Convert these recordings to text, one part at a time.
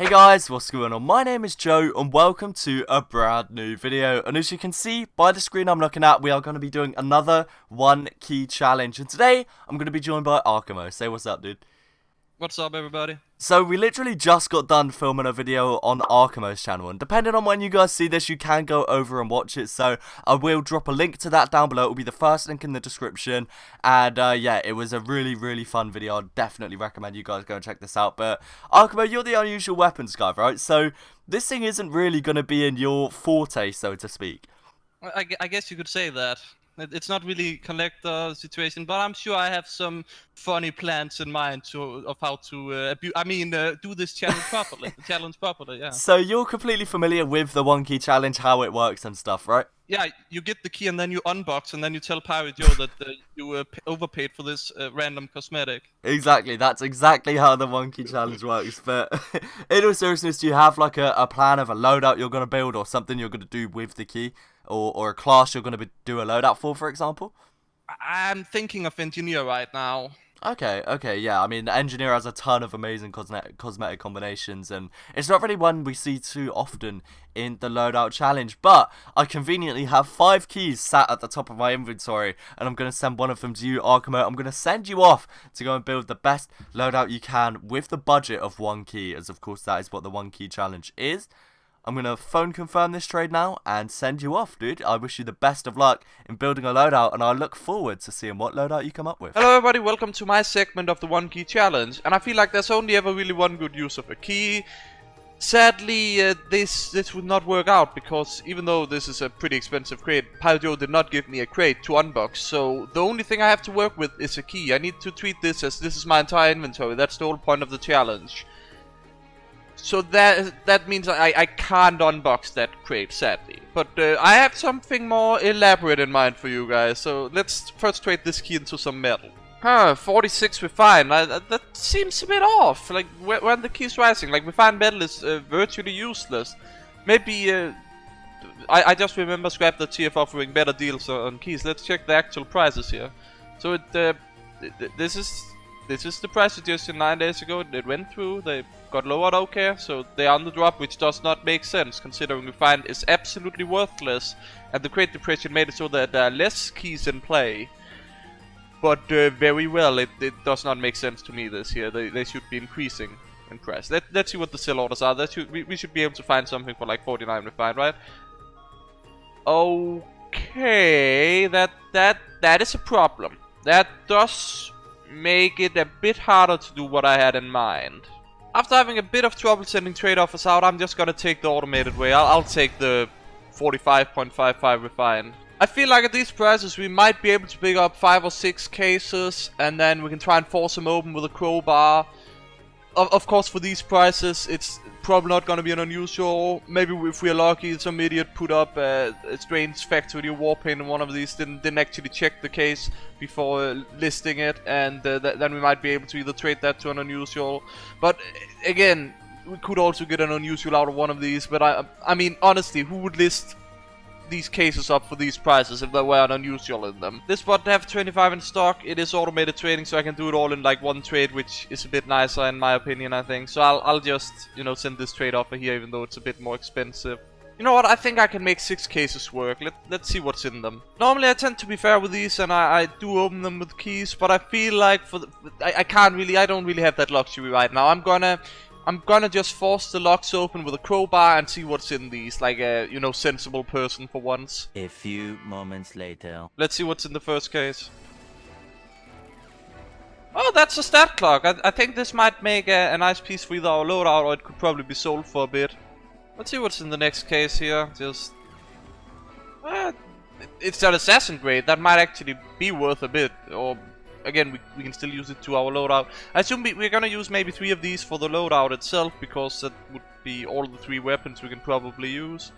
Hey guys, what's going on? My name is Joe and welcome to a brand new video. And as you can see by the screen I'm looking at, we are going to be doing another one key challenge. And today I'm going to be joined by Archimo. Say what's up, dude. What's up, everybody? So we literally just got done filming a video on Archimo's channel, and depending on when you guys see this, you can go over and watch it. So I will drop a link to that down below. It will be the first link in the description. And yeah, it was a really fun video. I'd definitely recommend you guys go and check this out. But Archimo, you're the unusual weapons guy, right? So this thing isn't really going to be in your forte, so to speak. I guess you could say that. It's not really collector situation, but I'm sure I have some funny plans in mind of how to do this challenge properly. The challenge properly, yeah. So you're completely familiar with the one key challenge, how it works and stuff, right? Yeah, you get the key and then you unbox and then you tell PyroJoe that you overpaid for this random cosmetic. Exactly, that's exactly how the one key challenge works. But in all seriousness, do you have like a plan of a loadout you're going to build or something you're going to do with the key? Or a class you're going to do a loadout for example? I'm thinking of engineer right now. Okay, yeah. I mean, the engineer has a ton of amazing cosmetic combinations, and it's not really one we see too often in the loadout challenge. But I conveniently have 5 keys sat at the top of my inventory, and I'm going to send one of them to you, Archimo. I'm going to send you off to go and build the best loadout you can with the budget of 1 key, as of course that is what the 1 key challenge is. I'm going to phone confirm this trade now and send you off, dude. I wish you the best of luck in building a loadout, and I look forward to seeing what loadout you come up with. Hello everybody, welcome to my segment of the one key challenge. And I feel like there's only ever really one good use of a key. Sadly, this would not work out, because even though this is a pretty expensive crate, PyroJoe did not give me a crate to unbox. So the only thing I have to work with is a key. I need to treat this as this is my entire inventory. That's the whole point of the challenge. So that means I can't unbox that crate, sadly. But I have something more elaborate in mind for you guys. So let's first trade this key into some metal. 46 refined. That seems a bit off. Like, when the key's rising, like, refined metal is virtually useless. Maybe, I just remember Scrap the TF offering better deals on keys. Let's check the actual prices here. So this is the price suggestion 9 days ago. It went through. They got lowered okay, so they are on the drop, which does not make sense considering refined is absolutely worthless, and the crate depression made it so that there are less keys in play. But very well, it does not make sense to me this year. They should be increasing in price. Let's see what the sell orders are. We should be able to find something for like 49 refined, right? Okay, that is a problem. That does make it a bit harder to do what I had in mind. After having a bit of trouble sending trade offers out, I'm just gonna take the automated way. I'll take the 45.55 refined. I feel like at these prices we might be able to pick up 5 or 6 cases, and then we can try and force them open with a crowbar. Of course, for these prices, it's probably not gonna be an unusual. Maybe if we're lucky, some idiot put up a strange factory warpaint in one of these, didn't actually check the case before listing it, and then we might be able to either trade that to an unusual. But again, we could also get an unusual out of one of these. But I mean, honestly, who would list these cases up for these prices if there were an unusual in them? This bot have 25 in stock. It is automated trading, so I can do it all in like one trade, which is a bit nicer in my opinion, I think. So I'll just, you know, send this trade offer here, even though it's a bit more expensive. You know what, I think I can make 6 cases work. Let's see what's in them. Normally I tend to be fair with these, and I do open them with keys, but I feel like I don't really have that luxury right now. I'm gonna just force the locks open with a crowbar and see what's in these, like a, you know, sensible person for once. A few moments later. Let's see what's in the first case. Oh, that's a stat clock. I think this might make a nice piece for either our loadout, or it could probably be sold for a bit. Let's see what's in the next case here. Just... it's an assassin grade. That might actually be worth a bit, or... Again, we can still use it to our loadout. I assume we're gonna use maybe 3 of these for the loadout itself, because that would be all the 3 weapons we can probably use.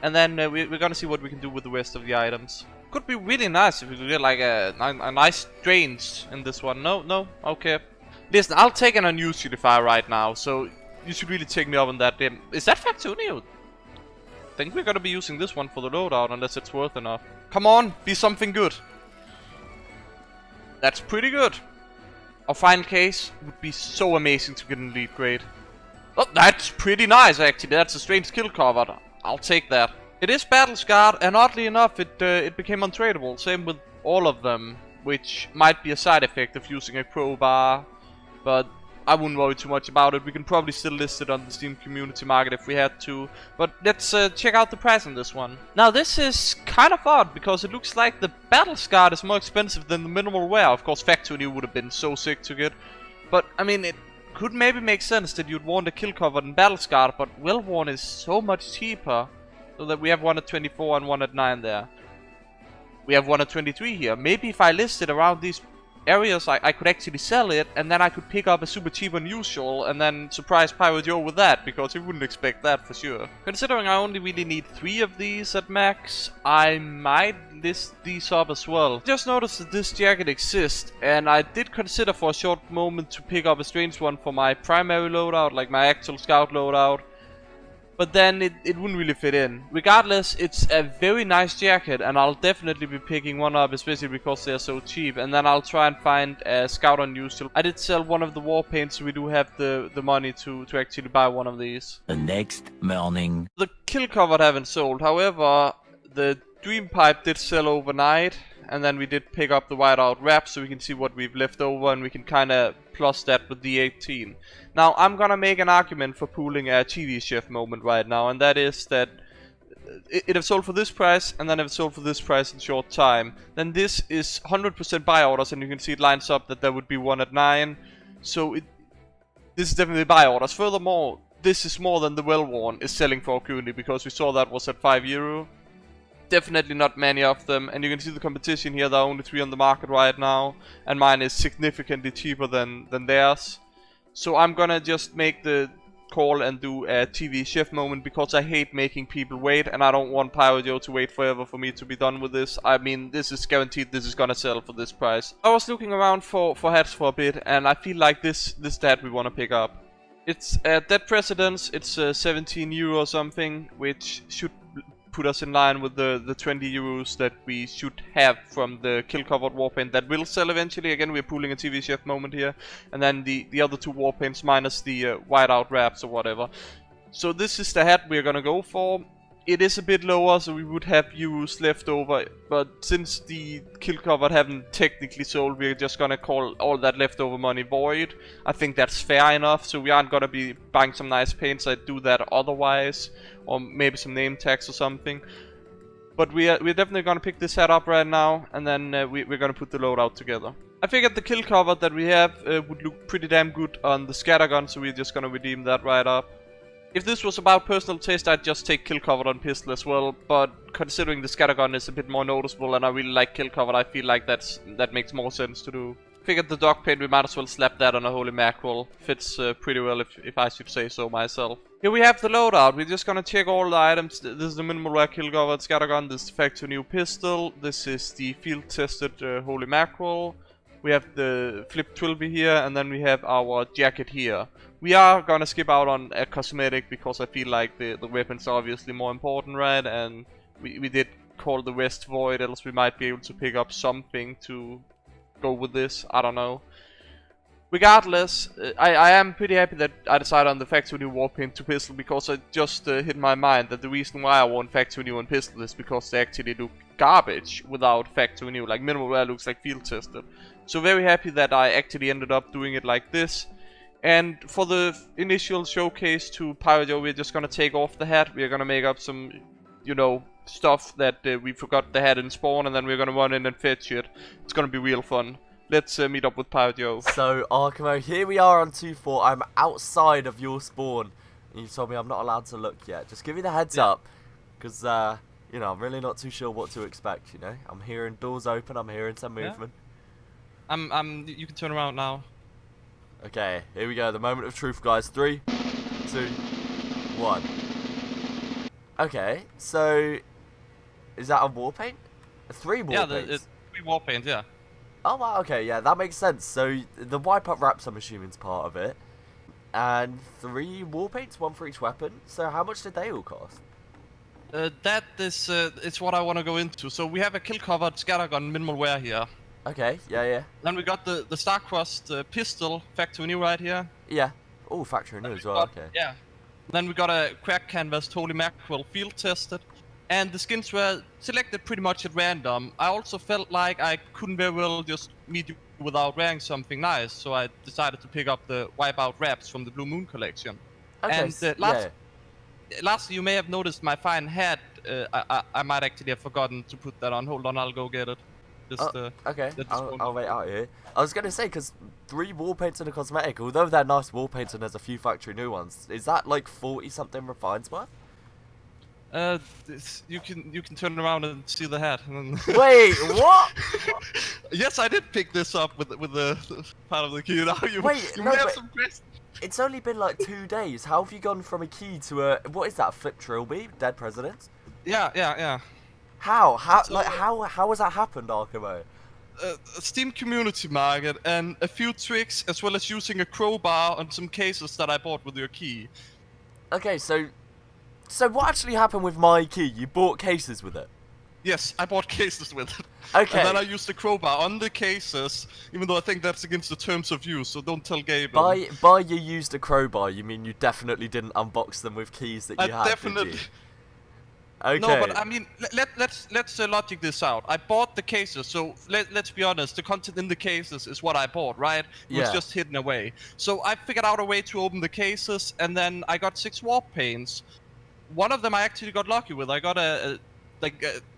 And then we're gonna see what we can do with the rest of the items. Could be really nice if we could get like a nice range in this one. No? Okay. Listen, I'll take an unused unifier right now, so you should really take me up on that. Is that Factunio? I think we're gonna be using this one for the loadout, unless it's worth enough. Come on, be something good. That's pretty good. Our final case would be so amazing to get an elite grade. Oh, that's pretty nice, actually. That's a strange kill cover. I'll take that. It is battle scarred, and oddly enough, it became untradeable. Same with all of them, which might be a side effect of using a crowbar, but I wouldn't worry too much about it. We can probably still list it on the Steam community market if we had to. But let's check out the price on this one. Now this is kind of odd, because it looks like the battle scarred is more expensive than the minimal wear. Of course, factory new would have been so sick to get. But, I mean, it could maybe make sense that you'd want a kill cover and battle scarred, but well worn is so much cheaper. So that we have one at 24 and one at 9 there. We have one at 23 here. Maybe if I listed around these areas, I could actually sell it, and then I could pick up a super cheap unusual, and then surprise PyroJoe with that, because he wouldn't expect that for sure. Considering I only really need 3 of these at max, I might list these up as well. Just noticed that this jacket exists, and I did consider for a short moment to pick up a strange one for my primary loadout, like my actual scout loadout. But then it wouldn't really fit in. Regardless, it's a very nice jacket, and I'll definitely be picking one up, especially because they're so cheap. And then I'll try and find a scout unusual. I did sell one of the war paints, so we do have the money to actually buy one of these. The next morning. The kill cover haven't sold. However, the dream pipe did sell overnight. And then we did pick up the whiteout wrap, so we can see what we've left over, and we can kind of plus that with the 18. Now, I'm gonna make an argument for pooling a TV chef moment right now, and that is that it have sold for this price, and then it have sold for this price in short time. Then this is 100% buy orders, and you can see it lines up that there would be one at 9. So this is definitely buy orders. Furthermore, this is more than the well-worn is selling for currently, because we saw that was at €5. Definitely not many of them, and you can see the competition here. There are only 3 on the market right now, and mine is significantly cheaper than theirs. So I'm gonna just make the call and do a TV chef moment, because I hate making people wait, and I don't want PyroJoe to wait forever for me to be done with this. I mean, this is guaranteed this is gonna sell for this price. I was looking around for hats for a bit, and I feel like this hat we wanna pick up. It's Dead Presidents. It's €17 or something, which should put us in line with the €20 that we should have from the kill covered warpaint that will sell eventually. Again, we're pooling a TV chef moment here, and then the other 2 warpaints minus the whiteout wraps or whatever. So this is the hat we're gonna go for. It is a bit lower, so we would have euros left over, but since the kill covered haven't technically sold, we're just gonna call all that leftover money void. I think that's fair enough, so we aren't gonna be buying some nice paints. I'd do that otherwise, or maybe some name tags or something. But we're definitely gonna pick this hat up right now, and then we're gonna put the loadout together. I figured the kill cover that we have would look pretty damn good on the scattergun, so we're just gonna redeem that right up. If this was about personal taste, I'd just take kill cover on pistol as well, but considering the scattergun is a bit more noticeable and I really like kill cover, I feel like that makes more sense to do. Figured the dog paint, we might as well slap that on a holy mackerel. Fits pretty well if I should say so myself. Here we have the loadout. We're just gonna check all the items. This is the minimal wear kill cover scattergun, this is the factory new pistol, this is the field tested holy mackerel. We have the flip trilby here, and then we have our jacket here. We are gonna skip out on a cosmetic because I feel like the weapons are obviously more important, right? And we did call the rest void, else we might be able to pick up something to go with this. I don't know. Regardless, I am pretty happy that I decided on the factory new warpaint to pistol, because it just hit my mind that the reason why I want factory new on pistol is because they actually look garbage without factory new. Like minimal wear looks like field tested. So very happy that I actually ended up doing it like this. And for the initial showcase to PyroJoe, we're just gonna take off the hat. We're gonna make up some, you know, stuff that we forgot the hat in spawn, and then we're gonna run in and fetch it. It's gonna be real fun. Let's meet up with PyroJoe. So, Archimo, here we are on 2-4. I'm outside of your spawn. And you told me I'm not allowed to look yet. Just give me the heads up. Because, you know, I'm really not too sure what to expect, you know. I'm hearing doors open. I'm hearing some movement. You can turn around now. Okay, here we go. The moment of truth, guys. 3, 2, 1. Okay, so is that a war paint? 3 war paints? Yeah, 3 war paints, yeah. Oh, wow, okay, yeah, that makes sense. So the wipe-up wraps, I'm assuming, is part of it. And 3 war paints, 1 for each weapon. So how much did they all cost? That is it's what I want to go into. So we have a kill-covered scattergun minimal wear here. Okay, yeah. Then we got the star-crossed pistol factory new right here. Yeah, Oh, factory new as well. But, Okay. yeah. Then we got a crack canvas, holy mackerel, field tested, and the skins were selected pretty much at random. I also felt like I couldn't very well just meet you without wearing something nice, so I decided to pick up the Wipeout wraps from the Blue Moon collection. Okay. And lastly, you may have noticed my fine hat. I might actually have forgotten to put that on. Hold on, I'll go get it. Just, okay, I'll wait out here. I was gonna say, because 3 wall paints and a cosmetic, although they're nice wall paints and there's a few factory new ones, is that like 40 something refines worth? You can turn around and see the hat. Wait, what? Yes, I did pick this up with the part of the key. Now you Wait, may no, have but some questions. it's only been like 2 days. How have you gone from a key to a, what is that, flip trilby? Dead presidents? Yeah. How So, how has that happened, Archimo? A Steam community market and a few tricks, as well as using a crowbar on some cases that I bought with your key. Okay, so what actually happened with my key? You bought cases with it? Yes, I bought cases with it. Okay. And then I used the crowbar on the cases, even though I think that's against the terms of use, so don't tell Gable. By you used a crowbar, you mean you definitely didn't unbox them with keys that you had, definitely. did you? Okay. No, but I mean, let's logic this out. I bought the cases, so let's be honest. The content in the cases is what I bought, right? It was just hidden away. So I figured out a way to open the cases, and then I got 6 warp paints. One of them I actually got lucky with. I got a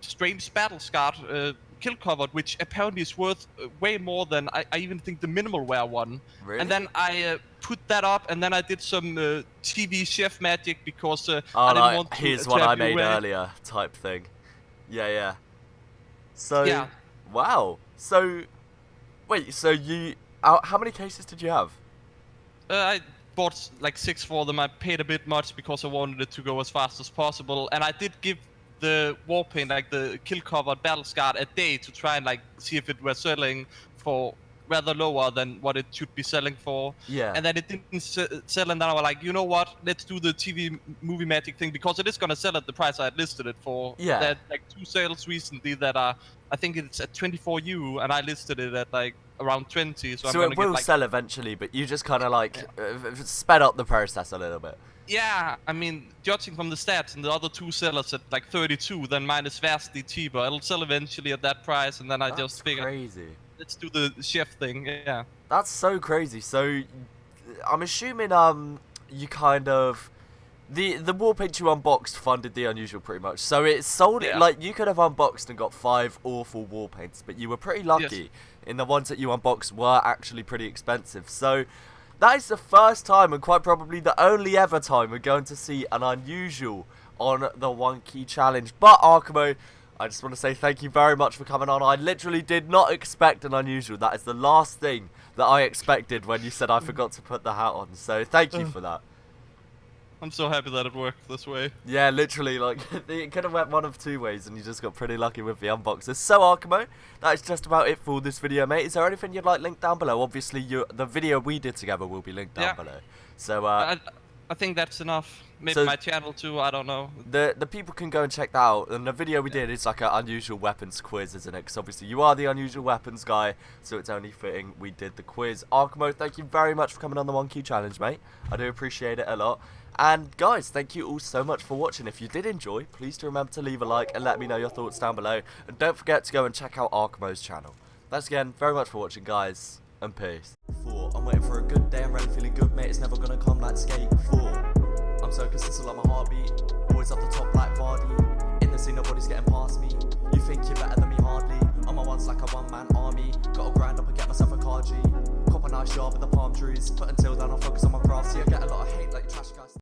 strange battle scarred kill covered, which apparently is worth way more than I even think the minimal wear one. Really? And then I put that up, and then I did some TV chef magic because I oh, didn't like, want to. here's to what have I you made wear- earlier type thing. Yeah. So, Yeah. wow. So, wait, so how many cases did you have? I bought like 6 for them. I paid a bit much because I wanted it to go as fast as possible, and I did give the war paint, like the kill covered battle scarred, a day to try and like see if it were selling for rather lower than what it should be selling for. Yeah. And then it didn't sell, and then I was like, you know what? Let's do the TV movie magic thing because it is gonna sell at the price I had listed it for. Yeah. There like 2 sales recently that are, I think it's at 24U, and I listed it at like around 20. So I'm So gonna it will get, like, sell eventually, but you just kind of like sped up the process a little bit. Yeah, I mean, judging from the stats and the other 2 sellers at like 32, then mine is vastly cheaper. It'll sell eventually at that price, and then I That's just figured, crazy. let's do the chef thing. Yeah. That's so crazy. So, I'm assuming you kind of the wall paint you unboxed funded the unusual pretty much. So it sold it Yeah. like you could have unboxed and got 5 awful wall paints, but you were pretty lucky. Yes. In the ones that you unboxed were actually pretty expensive. So that is the first time and quite probably the only ever time we're going to see an unusual on the 1 key challenge. But Archimo, I just want to say thank you very much for coming on. I literally did not expect an unusual. That is the last thing that I expected when you said I forgot to put the hat on. So thank you for that. I'm so happy that it worked this way. Yeah, literally, like, it could have went one of 2 ways and you just got pretty lucky with the unboxers. So, Archimo, that is just about it for this video, mate. Is there anything you'd like linked down below? Obviously, the video we did together will be linked down below. So, I think that's enough. Maybe so my channel too, I don't know. the people can go and check that out. And the video we did is like an unusual weapons quiz, isn't it? Because obviously you are the unusual weapons guy, so it's only fitting we did the quiz. Archimo, thank you very much for coming on the 1 key challenge, mate. I do appreciate it a lot. And guys, thank you all so much for watching. If you did enjoy, please do remember to leave a like and let me know your thoughts down below. And don't forget to go and check out Archimo's channel. Thanks again very much for watching, guys, and peace. 4, I'm waiting for a good day, I'm really feeling good, mate. It's never gonna come like skate. 4, I'm so consistent like my heartbeat. Always up the top like Vardy. In the scene, nobody's getting past me. You think you're better than me, hardly. I'm a once like a one-man army. Gotta grind up and get myself a car G. Cop a nice job with the palm trees. Put until then, I'll focus on my craft. See, I get a lot of hate like trash guys.